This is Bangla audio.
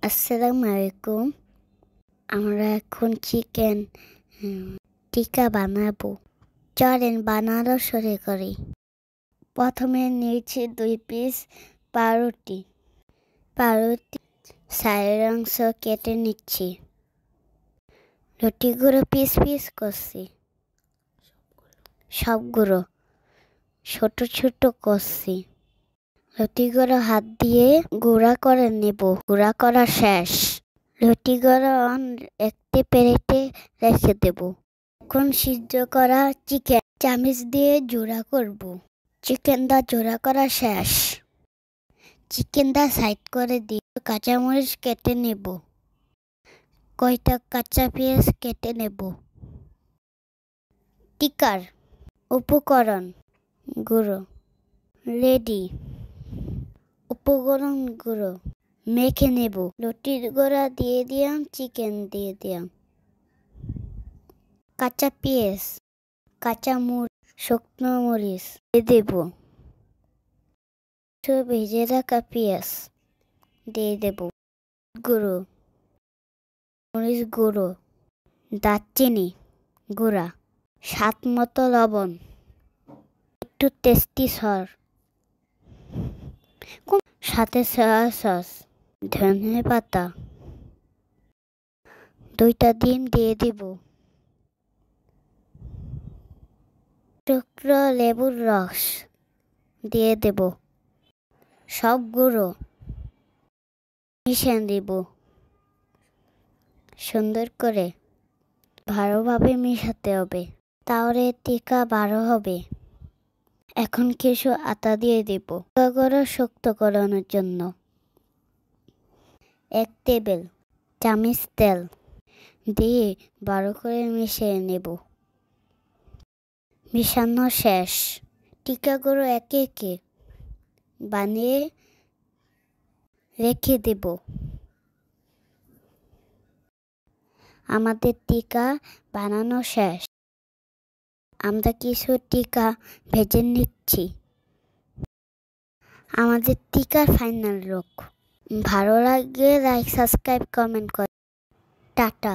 আসসালামু আলাইকুম। আমরা এখন চিকেন টিক্কা বানাবো। চলেন বানানো শুরু করি। প্রথমে নিয়েছি 2 পিস পাউরুটি। সাইডের অংশ কেটে নিচ্ছি। রুটিগুলো পিস পিস করছি। সবগুলো ছোট ছোট করছি। রুটিগুলো হাত দিয়ে গুঁড়া করে নেব। গুঁড়া করা শেষ। রুটিগুলো একটি প্লেটে রেখে দেব। এখন সিদ্ধ করা চিকেন চামচ দিয়ে জোড়া করব। চিকেনটা জোড়া করা শেষ। চিকেনটা সাইড করে দিয়ে কাঁচামরিচ কেটে নেব। কয়টা কাঁচা পেঁয়াজ কেটে নেব। টিক্কার উপকরণ গুঁড়ো রেডি। উপকরণগুলো মেখে নেব। রুটির গুঁড়া দিয়ে দিলাম, চিকেন দিয়ে দিলাম, কাঁচা পেঁয়াজ, কাঁচা শুকনো মরিচ দিয়ে দেব। ভেজে রাখা পেঁয়াজ দিয়ে দেব। গুঁড়ো মরিচ গুঁড়ো, দারচিনি গুঁড়া, স্বাদ মতো লবণ, একটু টেস্টি সস, সাথে সয়া সস, ধনে পাতা, 2টা ডিম দিয়ে দিব। টুকরো লেবুর রস দিয়ে দেব। সবগুলো মিশিয়ে দিব। সুন্দর করে ভালোভাবে মিশাতে হবে, তাহলে টিক্কা ভালো হবে। এখন কিছু আটা দিয়ে দেব করে শক্ত করানোর জন্য। 1 টেবিল চামচ তেল দিয়ে ভালো করে মিশিয়ে নেব। মিশানো শেষ। টিক্কাগুলো একে একে বানিয়ে রেখে দেব। আমাদের টিক্কা বানানো শেষ। আমরা কিছু টিক্কা ভেজে নিচ্ছি। আমাদের টিক্কার ফাইনাল লুক। ভালো লাগলে লাইক, সাবস্ক্রাইব, কমেন্ট করুন। টাটা।